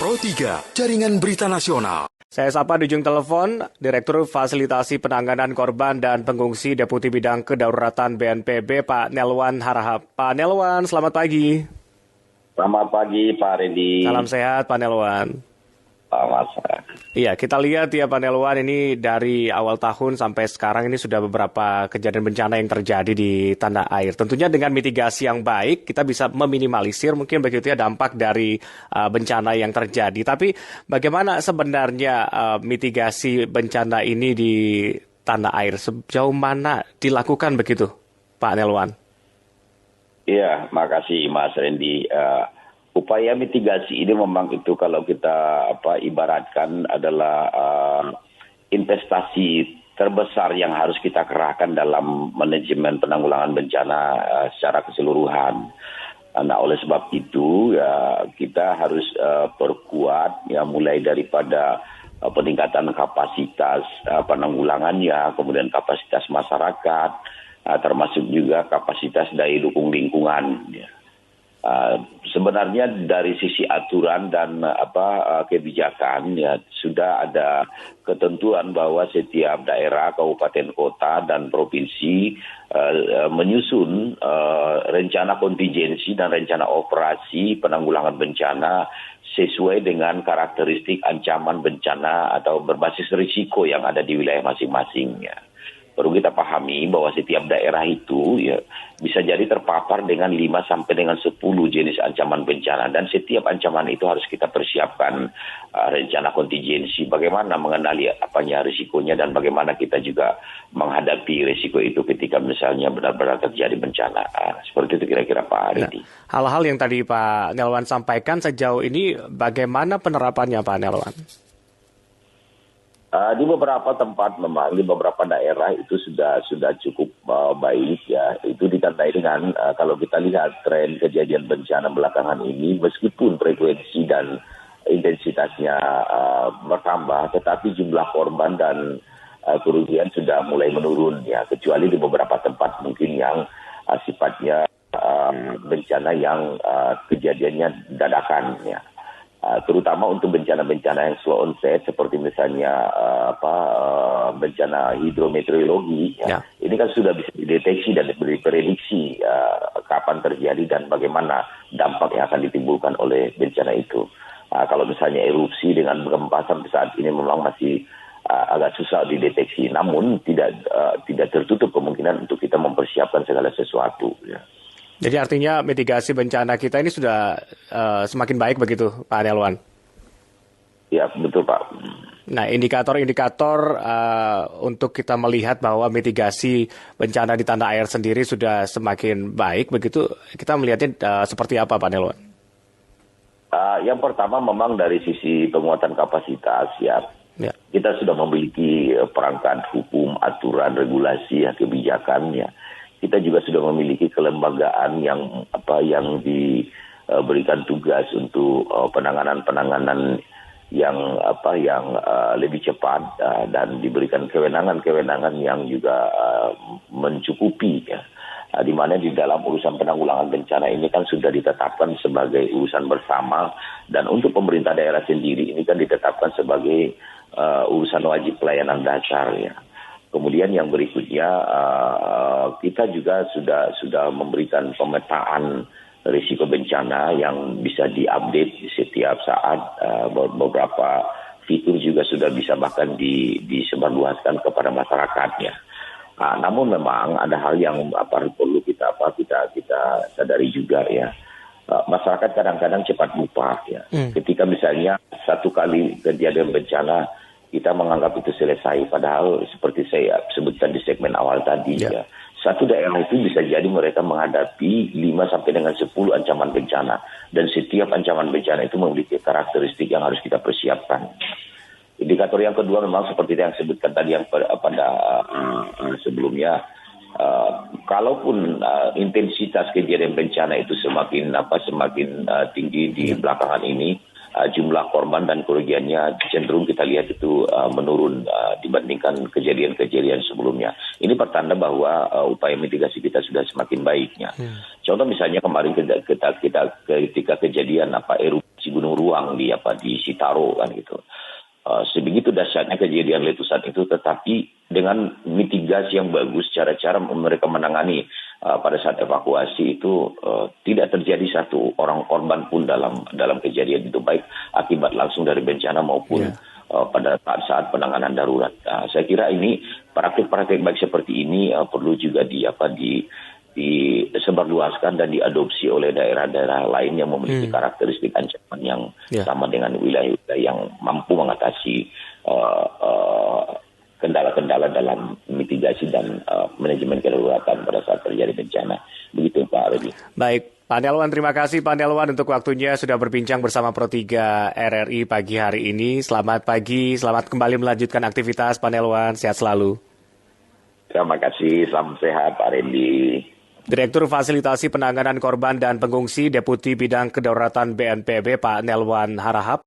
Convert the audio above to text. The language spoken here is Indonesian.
Pro 3, Jaringan Berita Nasional. Saya sapa di ujung telepon Direktur Fasilitasi Penanganan Korban dan Pengungsi Deputi Bidang Kedaruratan BNPB Pak Nelwan Harahap. Pak Nelwan, selamat pagi. Selamat pagi Pak Redi. Salam sehat Pak Nelwan. Selamat sehat. Iya, kita lihat ya Pak Nelwan, ini dari awal tahun sampai sekarang ini sudah beberapa kejadian bencana yang terjadi di tanah air. Tentunya dengan mitigasi yang baik kita bisa meminimalisir mungkin begitu ya dampak dari bencana yang terjadi. Tapi bagaimana sebenarnya mitigasi bencana ini di tanah air? Sejauh mana dilakukan begitu Pak Nelwan? Iya, makasih Mas Randy. Upaya mitigasi ini memang itu kalau kita ibaratkan adalah investasi terbesar yang harus kita kerahkan dalam manajemen penanggulangan bencana secara keseluruhan. Nah, oleh sebab itu ya kita harus perkuat ya mulai daripada peningkatan kapasitas penanggulangannya, kemudian kapasitas masyarakat, termasuk juga kapasitas daya dukung lingkungan. Ya. Sebenarnya dari sisi aturan dan kebijakan ya sudah ada ketentuan bahwa setiap daerah, kabupaten, kota dan provinsi menyusun rencana kontingensi dan rencana operasi penanggulangan bencana sesuai dengan karakteristik ancaman bencana atau berbasis risiko yang ada di wilayah masing-masingnya. Perlu kita pahami bahwa setiap daerah itu ya bisa jadi terpapar dengan 5 sampai dengan 10 jenis ancaman bencana, dan setiap ancaman itu harus kita persiapkan rencana kontingensi, bagaimana mengenali risikonya dan bagaimana kita juga menghadapi risiko itu ketika misalnya benar-benar terjadi bencana. Seperti itu kira-kira Pak Aridi. Nah, hal-hal yang tadi Pak Nelwan sampaikan sejauh ini bagaimana penerapannya Pak Nelwan? Di beberapa tempat memang, di beberapa daerah itu sudah cukup baik ya. Itu ditandai dengan kalau kita lihat tren kejadian bencana belakangan ini, meskipun frekuensi dan intensitasnya bertambah, tetapi jumlah korban dan kerugian sudah mulai menurun ya. Kecuali di beberapa tempat mungkin yang sifatnya bencana yang kejadiannya dadakan ya. Terutama untuk bencana-bencana yang slow onset seperti misalnya bencana hidrometeorologi ya. Ini kan sudah bisa dideteksi dan diprediksi kapan terjadi dan bagaimana dampak yang akan ditimbulkan oleh bencana itu. Kalau misalnya erupsi dengan gempa sampai saat ini memang masih agak susah dideteksi, namun tidak tertutup kemungkinan untuk kita mempersiapkan segala sesuatu ya. Jadi artinya mitigasi bencana kita ini sudah semakin baik begitu Pak Nelwan? Ya betul Pak. Nah indikator-indikator untuk kita melihat bahwa mitigasi bencana di tanah air sendiri sudah semakin baik begitu, kita melihatnya seperti apa Pak Nelwan? Yang pertama memang dari sisi penguatan kapasitas ya. Kita sudah memiliki perangkat hukum, aturan, regulasi, kebijakan ya. Kita juga sudah memiliki kelembagaan yang diberikan tugas untuk penanganan yang lebih cepat dan diberikan kewenangan yang juga mencukupi ya. Di mana di dalam urusan penanggulangan bencana ini kan sudah ditetapkan sebagai urusan bersama, dan untuk pemerintah daerah sendiri ini kan ditetapkan sebagai urusan wajib pelayanan dasar ya. Kemudian yang berikutnya kita juga sudah memberikan pemetaan risiko bencana yang bisa diupdate setiap saat. Beberapa fitur juga sudah bisa bahkan disebarluaskan kepada masyarakatnya. Namun memang ada hal yang perlu kita sadari juga ya. Masyarakat kadang-kadang cepat lupa ya. Ketika misalnya satu kali kejadian bencana kita menganggap itu selesai, padahal seperti saya sebutkan di segmen awal tadi ya. Satu daerah itu bisa jadi mereka menghadapi 5 sampai dengan 10 ancaman bencana, dan setiap ancaman bencana itu memiliki karakteristik yang harus kita persiapkan. Indikator yang kedua memang seperti yang sebutkan tadi yang pada sebelumnya, kalaupun intensitas kejadian bencana itu semakin tinggi di belakangan ini, jumlah korban dan kerugiannya cenderung kita lihat itu menurun dibandingkan kejadian-kejadian sebelumnya. Ini pertanda bahwa upaya mitigasi kita sudah semakin baiknya. Contoh misalnya kemarin ketika kejadian erupsi Gunung Ruang di Sitaro kan gitu. Sebegitu dahsyatnya kejadian letusan itu, tetapi dengan mitigasi yang bagus, cara-cara mereka menangani pada saat evakuasi itu tidak terjadi satu orang korban pun dalam kejadian itu, baik akibat langsung dari bencana maupun pada saat penanganan darurat. Saya kira ini praktik-praktik baik seperti ini perlu juga disebarluaskan dan diadopsi oleh daerah-daerah lain yang memiliki karakteristik ancaman yang sama dengan wilayah-wilayah yang mampu mengatasi kendala-kendala dalam mitigasi dan manajemen kedaruratan pada saat terjadi bencana. Begitu Pak Rudi. Baik, Pak Nelwan, terima kasih Pak Nelwan untuk waktunya sudah berbincang bersama Pro3 RRI pagi hari ini. Selamat pagi, selamat kembali melanjutkan aktivitas Pak Nelwan, sehat selalu. Terima kasih, salam sehat Pak Randy. Direktur Fasilitasi Penanganan Korban dan Pengungsi Deputi Bidang Kedaruratan BNPB Pak Nelwan Harahap.